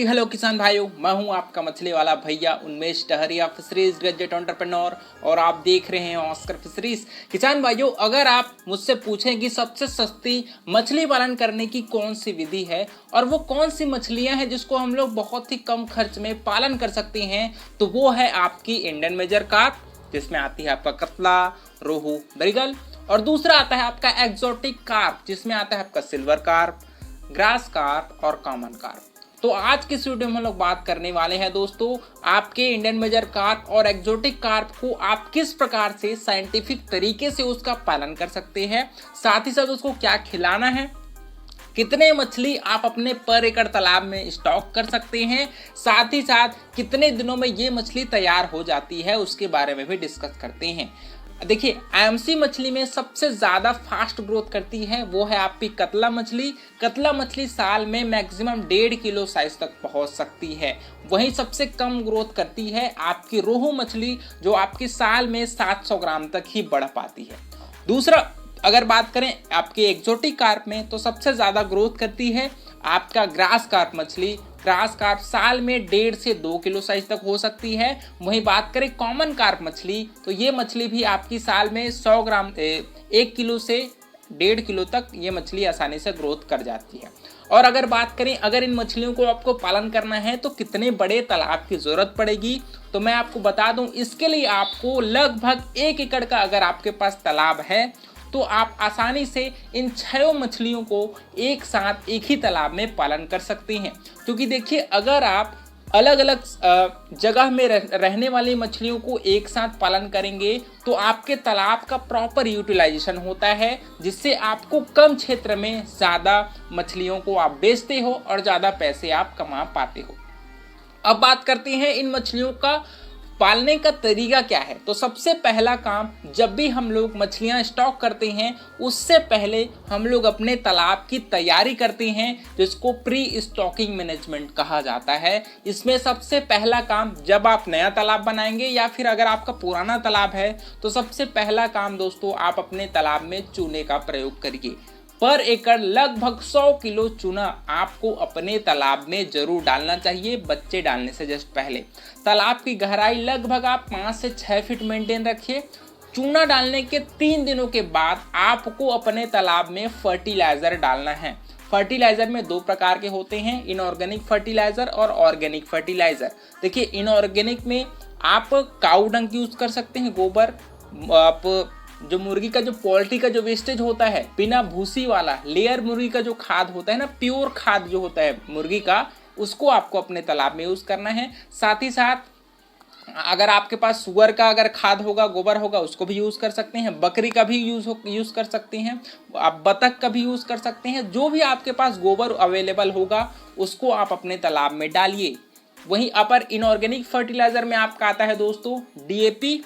Hello किसान भाइयों, मैं हूं आपका मछली वाला भैया उन्मेष टहरिया, फिशरीज ग्रेजुएट एंटरप्रेन्योर, और आप देख रहे हैं ऑस्कर फिशरीज। किसान भाइयों, अगर आप मुझसे पूछें कि सबसे सस्ती मछली पालन करने की कौन सी विधि है और वो कौन सी मछलियां हैं जिसको हम लोग बहुत ही कम खर्च में पालन कर सकते हैं, तो वो है आपकी इंडियन मेजर कार्प, जिसमें आती है आपका कतला, रोहू, मृगल, और दूसरा आता है आपका एक्सोटिक कार्प, जिसमें आता है आपका सिल्वर कार्प, ग्रास कार्प और कॉमन कार्प। तो आज की इस वीडियो में हम लोग बात करने वाले हैं दोस्तों, आपके इंडियन मेजर कार्प और एक्सोटिक कार्प को आप किस प्रकार से साइंटिफिक तरीके से उसका पालन कर सकते हैं, साथ ही साथ उसको क्या खिलाना है, कितने मछली आप अपने पर एकड़ तालाब में स्टॉक कर सकते हैं, साथ ही साथ कितने दिनों में ये मछली तैयार हो जाती है, उसके बारे में भी डिस्कस करते हैं। देखिए, आईएमसी मछली में सबसे ज़्यादा फास्ट ग्रोथ करती है वो है आपकी कतला मछली। कतला मछली साल में मैक्सिमम 1.5 किलो साइज तक पहुंच सकती है। वहीं सबसे कम ग्रोथ करती है आपकी रोहू मछली, जो आपकी साल में 700 ग्राम तक ही बढ़ पाती है। दूसरा, अगर बात करें आपके एक्सोटिक कार्प में, तो सबसे ज़्यादा ग्रोथ करती है आपका ग्रास कार्प मछली। ग्रास कार्प साल में 1.5 से 2 किलो साइज तक हो सकती है। वहीं बात करें कॉमन कार्प मछली, तो ये मछली भी आपकी साल में 100 ग्राम 1 किलो से 1.5 किलो तक ये मछली आसानी से ग्रोथ कर जाती है। और अगर बात करें, अगर इन मछलियों को आपको पालन करना है तो कितने बड़े तालाब की ज़रूरत पड़ेगी, तो मैं आपको बता दूं, इसके लिए आपको लगभग 1 एकड़ का अगर आपके पास तालाब है तो आप आसानी से इन 6 मछलियों को एक साथ एक ही तालाब में पालन कर सकते हैं। क्योंकि देखिए, अगर आप अलग अलग जगह में रहने वाली मछलियों को एक साथ पालन करेंगे तो आपके तालाब का प्रॉपर यूटिलाइजेशन होता है, जिससे आपको कम क्षेत्र में ज़्यादा मछलियों को आप बेचते हो और ज़्यादा पैसे आप कमा पाते हो। अब बात करते हैं इन मछलियों का पालने का तरीका क्या है। तो सबसे पहला काम, जब भी हम लोग मछलियां स्टॉक करते हैं उससे पहले हम लोग अपने तालाब की तैयारी करते हैं, जिसको प्री स्टॉकिंग मैनेजमेंट कहा जाता है। इसमें सबसे पहला काम, जब आप नया तालाब बनाएंगे या फिर अगर आपका पुराना तालाब है, तो सबसे पहला काम दोस्तों, आप अपने तालाब में चूने का प्रयोग करिए। पर एकड़ लगभग 100 किलो चूना आपको अपने तालाब में जरूर डालना चाहिए बच्चे डालने से जस्ट पहले। तालाब की गहराई लगभग आप 5 से 6 फीट मेंटेन रखिए। चूना डालने के 3 दिनों के बाद आपको अपने तालाब में फर्टिलाइजर डालना है। फर्टिलाइजर में 2 प्रकार के होते हैं, इनऑर्गेनिक फर्टिलाइजर और ऑर्गेनिक फर्टिलाइजर। देखिए, इनऑर्गेनिक में आप काऊ डंग यूज कर सकते हैं, गोबर, आप जो मुर्गी का जो पोल्ट्री का जो वेस्टेज होता है, बिना भूसी वाला लेयर मुर्गी का जो खाद होता है ना, प्योर खाद जो होता है मुर्गी का, उसको आपको अपने तालाब में यूज करना है। साथ ही साथ अगर आपके पास सुअर का अगर खाद होगा, गोबर होगा, उसको भी यूज कर सकते हैं। बकरी का भी यूज कर सकते हैं, आप बतख का भी यूज कर सकते हैं। जो भी आपके पास गोबर अवेलेबल होगा उसको आप अपने तालाब में डालिए। वहीं अपर इनऑर्गेनिक फर्टिलाइजर में आपका आता है दोस्तों DAP,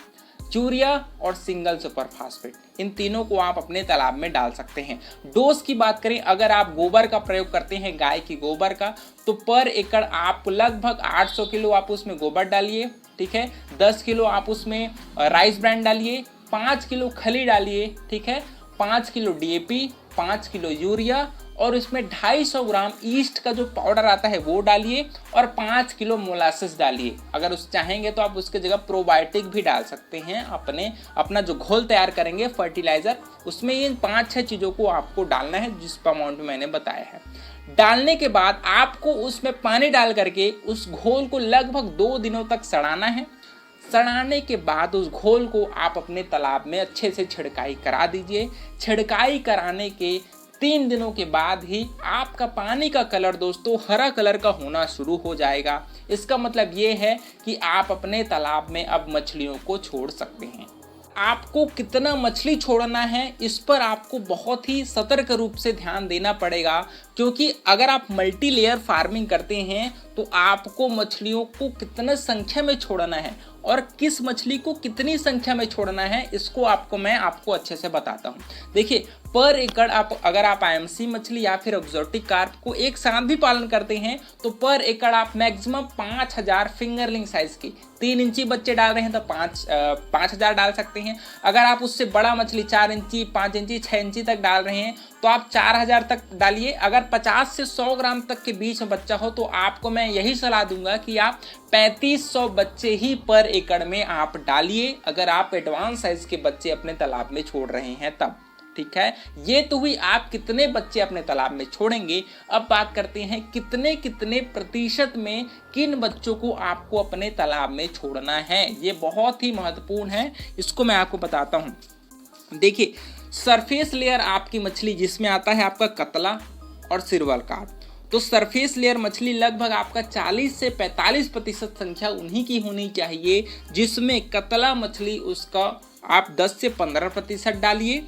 यूरिया और सिंगल सुपर फास्फेट। इन तीनों को आप अपने तालाब में डाल सकते हैं। डोज की बात करें, अगर आप गोबर का प्रयोग करते हैं, गाय की गोबर का, तो पर एकड़ आप लगभग 800 किलो आप उसमें गोबर डालिए, ठीक है। 10 किलो आप उसमें राइस ब्रांड डालिए, 5 किलो खली डालिए, ठीक है, 5 किलो DAP, 5 किलो यूरिया, और इसमें 250 ग्राम ईस्ट का जो पाउडर आता है वो डालिए, और 5 किलो मोलासेस डालिए। अगर उस चाहेंगे तो आप उसके जगह प्रोबायोटिक भी डाल सकते हैं। अपना जो घोल तैयार करेंगे फर्टिलाइजर, उसमें इन 5-6 चीज़ों को आपको डालना है, जिस अमाउंट में मैंने बताया है। डालने के बाद आपको उसमें पानी डाल करके उस घोल को लगभग 2 दिनों तक सड़ाना है। सड़ाने के बाद उस घोल को आप अपने तालाब में अच्छे से छिड़काई करा दीजिए। छिड़काई कराने के 3 दिनों के बाद ही आपका पानी का कलर दोस्तों हरा कलर का होना शुरू हो जाएगा। इसका मतलब ये है कि आप अपने तालाब में अब मछलियों को छोड़ सकते हैं। आपको कितना मछली छोड़ना है, इस पर आपको बहुत ही सतर्क रूप से ध्यान देना पड़ेगा, क्योंकि अगर आप मल्टी लेयर फार्मिंग करते हैं तो आपको मछलियों को कितना संख्या में छोड़ना है और किस मछली को कितनी संख्या में छोड़ना है, इसको मैं आपको अच्छे से बताता हूँ। देखिए, पर एकड़ अगर आप आईएमसी मछली या फिर एक्सोटिक कार्प को एक साथ भी पालन करते हैं तो पर एकड़ आप मैक्सिमम 5000 फिंगरलिंग साइज की 3 इंची बच्चे डाल रहे हैं तो 5000 डाल सकते हैं। अगर आप उससे बड़ा मछली 4 इंची, 5 इंची, 6 इंची तक डाल रहे हैं तो आप 4000 तक डालिए। अगर 50 से 100 ग्राम तक के बीच में बच्चा हो तो आपको मैं यही सलाह दूंगा कि आप 3500 बच्चे ही पर एकड़ में आप डालिए, अगर आप एडवांस साइज के बच्चे अपने तालाब में छोड़ रहे हैं तब। ठीक है, ये तो हुई आप कितने बच्चे अपने तालाब में छोड़ेंगे। अब बात करते हैं कितने कितने प्रतिशत में किन बच्चों को आपको अपने तालाब में छोड़ना है। ये बहुत ही महत्वपूर्ण है, इसको मैं आपको बताता हूं। देखिए, सरफेस लेयर आपकी मछली जिसमें आता है आपका कतला और सिल्वर कार्प, तो सरफेस लेयर मछली लगभग आपका 40 से 45% संख्या उन्हीं की होनी चाहिए, जिसमें कतला मछली उसका आप 10 से 15% डालिए।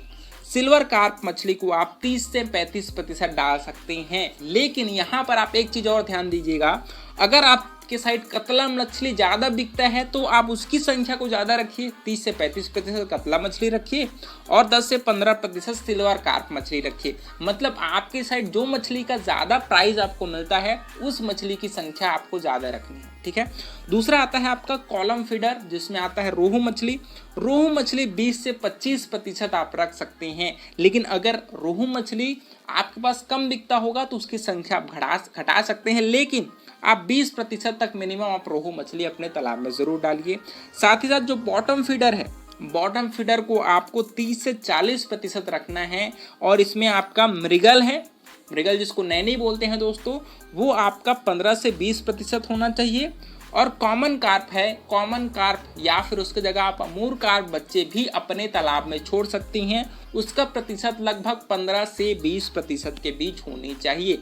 सिल्वर कार्प मछली को आप 30 से 35% डाल सकते हैं। लेकिन यहाँ पर आप एक चीज़ और ध्यान दीजिएगा, अगर आपके साइड कतला मछली ज़्यादा बिकता है तो आप उसकी संख्या को ज़्यादा रखिए, 30 से 35% कतला मछली रखिए और 10 से 15% सिल्वर कार्प मछली रखिए। मतलब आपके साइड जो मछली का ज़्यादा प्राइस आपको मिलता है उस मछली की संख्या आपको ज़्यादा रखनी है। ठीक है, दूसरा आता है आपका कॉलम फीडर, जिसमें आता है रोहू मछली। रोहू मछली 20 से 25% आप रख सकते हैं। लेकिन अगर रोहू मछली आपके पास कम बिकता होगा तो उसकी संख्या आप घटा सकते हैं, लेकिन आप 20% तक मिनिमम आप रोहू मछली अपने तालाब में ज़रूर डालिए। साथ ही साथ जो बॉटम फीडर है, बॉटम फीडर को आपको 30 से 40% रखना है। और इसमें आपका मृगल है, मृगल जिसको नैनी बोलते हैं दोस्तों, वो आपका 15 से 20% होना चाहिए। और कॉमन कार्प है, कॉमन कार्प या फिर उसकी जगह आप अमूर कार्प बच्चे भी अपने तालाब में छोड़ सकती हैं, उसका प्रतिशत लगभग 15 से 20% के बीच होनी चाहिए।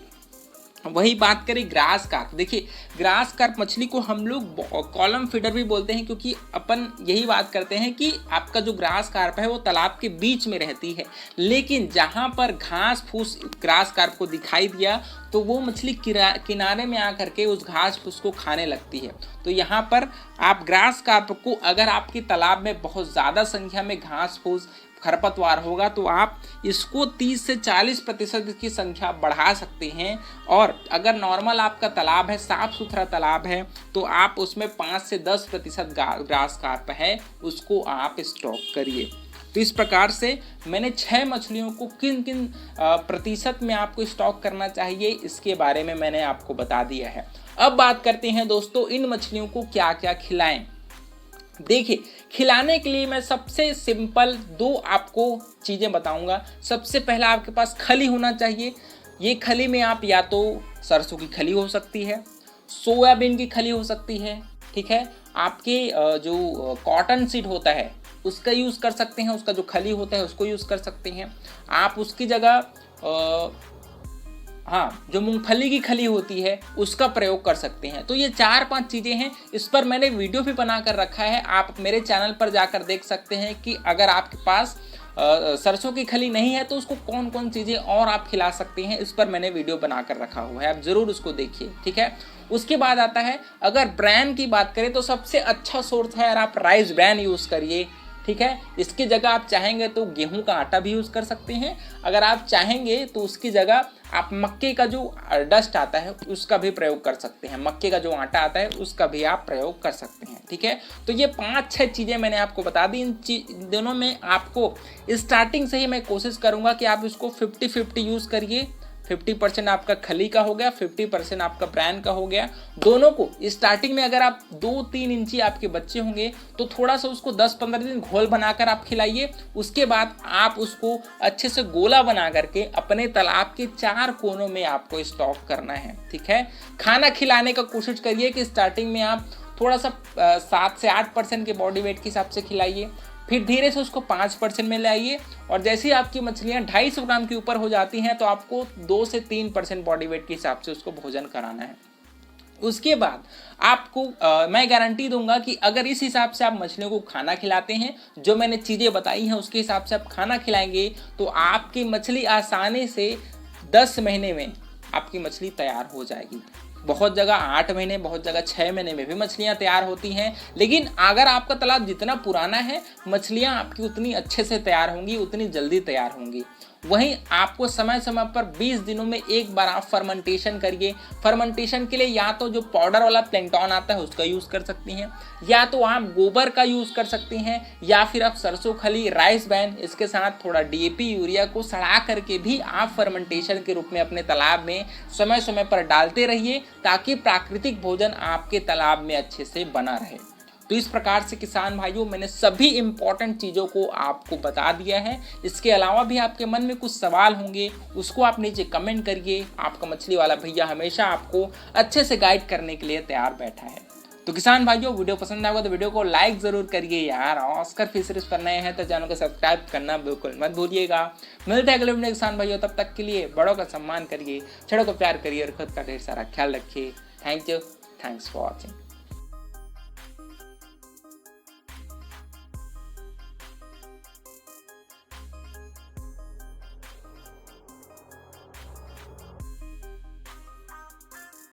वही बात करें ग्रास कार्प, देखिए ग्रास कार्प मछली को हम लोग कॉलम फीडर भी बोलते हैं, क्योंकि अपन यही बात करते हैं कि आपका जो ग्रास कार्प है वो तालाब के बीच में रहती है। लेकिन जहाँ पर घास फूस ग्रास कार्प को दिखाई दिया तो वो मछली किनारे में आकर के उस घास फूस को खाने लगती है। तो यहाँ पर आप ग्रास कार्प को, अगर आपके तालाब में बहुत ज़्यादा संख्या में घास फूस खरपतवार होगा तो आप इसको 30 से 40% की संख्या बढ़ा सकते हैं। और अगर नॉर्मल आपका तालाब है, साफ सुथरा तालाब है, तो आप उसमें 5 से 10% ग्रास कार्प है उसको आप स्टॉक करिए। तो इस प्रकार से मैंने 6 मछलियों को किन किन प्रतिशत में आपको स्टॉक करना चाहिए इसके बारे में मैंने आपको बता दिया है। अब बात करते हैं दोस्तों इन मछलियों को क्या क्या खिलाएं। देखिए, खिलाने के लिए मैं सबसे सिंपल 2 आपको चीज़ें बताऊंगा। सबसे पहला आपके पास खली होना चाहिए। ये खली में आप या तो सरसों की खली हो सकती है, सोयाबीन की खली हो सकती है, ठीक है, आपके जो कॉटन सीड होता है उसका यूज़ कर सकते हैं, उसका जो खली होता है उसको यूज़ कर सकते हैं आप। उसकी जगह जो मूंगफली की खली होती है उसका प्रयोग कर सकते हैं। तो ये 4-5 चीज़ें हैं, इस पर मैंने वीडियो भी बना कर रखा है, आप मेरे चैनल पर जाकर देख सकते हैं कि अगर आपके पास सरसों की खली नहीं है तो उसको कौन कौन चीज़ें और आप खिला सकते हैं, इस पर मैंने वीडियो बना कर रखा हुआ है, आप ज़रूर उसको देखिए। ठीक है, उसके बाद आता है अगर ब्रांड की बात करें तो सबसे अच्छा सोर्स है, अगर आप राइस ब्रांड यूज़ करिए। ठीक है, इसकी जगह आप चाहेंगे तो गेहूं का आटा भी यूज़ कर सकते हैं, अगर आप चाहेंगे तो उसकी जगह आप मक्के का जो डस्ट आता है उसका भी प्रयोग कर सकते हैं, मक्के का जो आटा आता है उसका भी आप प्रयोग कर सकते हैं। ठीक है, तो ये 5-6 चीज़ें मैंने आपको बता दी। इन दोनों में आपको स्टार्टिंग से ही मैं कोशिश करूँगा कि आप इसको 50-50 यूज़ करिए। 50% आपका खली का हो गया, 50% आपका ब्रांड का हो गया। दोनों को स्टार्टिंग में अगर आप 2-3 इंची आपके बच्चे होंगे तो थोड़ा सा उसको 10-15 दिन घोल बनाकर आप खिलाइए। उसके बाद आप उसको अच्छे से गोला बना करके अपने तालाब के 4 कोनों में आपको स्टॉक करना है। ठीक है, खाना खिलाने का कोशिश करिए कि स्टार्टिंग में आप थोड़ा सा 7 से 8% के बॉडी वेट के हिसाब से खिलाइए, फिर धीरे से उसको 5% में लाइए, और जैसे ही आपकी मछलियाँ 250 ग्राम के ऊपर हो जाती हैं तो आपको 2 से 3% बॉडी वेट के हिसाब से उसको भोजन कराना है। उसके बाद आपको मैं गारंटी दूंगा कि अगर इस हिसाब से आप मछलियों को खाना खिलाते हैं, जो मैंने चीज़ें बताई हैं उसके हिसाब से आप खाना खिलाएंगे तो आपकी मछली आसानी से 10 महीने में आपकी मछली तैयार हो जाएगी। बहुत जगह 8 महीने, बहुत जगह 6 महीने में भी मछलियां तैयार होती हैं। लेकिन अगर आपका तालाब जितना पुराना है, मछलियां आपकी उतनी अच्छे से तैयार होंगी, उतनी जल्दी तैयार होंगी। वहीं आपको समय समय पर 20 दिनों में एक बार आप फर्मेंटेशन करिए। फर्मेंटेशन के लिए या तो जो पाउडर वाला प्लैंटॉन आता है उसका यूज़ कर सकती हैं, या तो आप गोबर का यूज़ कर सकती हैं, या फिर आप सरसों खली, राइस बैन, इसके साथ थोड़ा डीएपी यूरिया को सड़ा करके भी आप फर्मेंटेशन के रूप में अपने तालाब में समय समय पर डालते रहिए, ताकि प्राकृतिक भोजन आपके तालाब में अच्छे से बना रहे। तो इस प्रकार से किसान भाइयों मैंने सभी इंपॉर्टेंट चीज़ों को आपको बता दिया है। इसके अलावा भी आपके मन में कुछ सवाल होंगे, उसको आप नीचे कमेंट करिए। आपका मछली वाला भैया हमेशा आपको अच्छे से गाइड करने के लिए तैयार बैठा है। तो किसान भाइयों वीडियो पसंद आएगा तो वीडियो को लाइक ज़रूर करिए यार। ऑस्कर फिशरीज पर नए हैं तो चैनल को सब्सक्राइब करना बिल्कुल मत भूलिएगा। मिलते हैं अगले वीडियो किसान भाइयों, तब तक के लिए बड़ों का सम्मान करिए, छोटों को प्यार करिए और खुद का ढेर सारा ख्याल रखिए। Thank you, thanks for watching.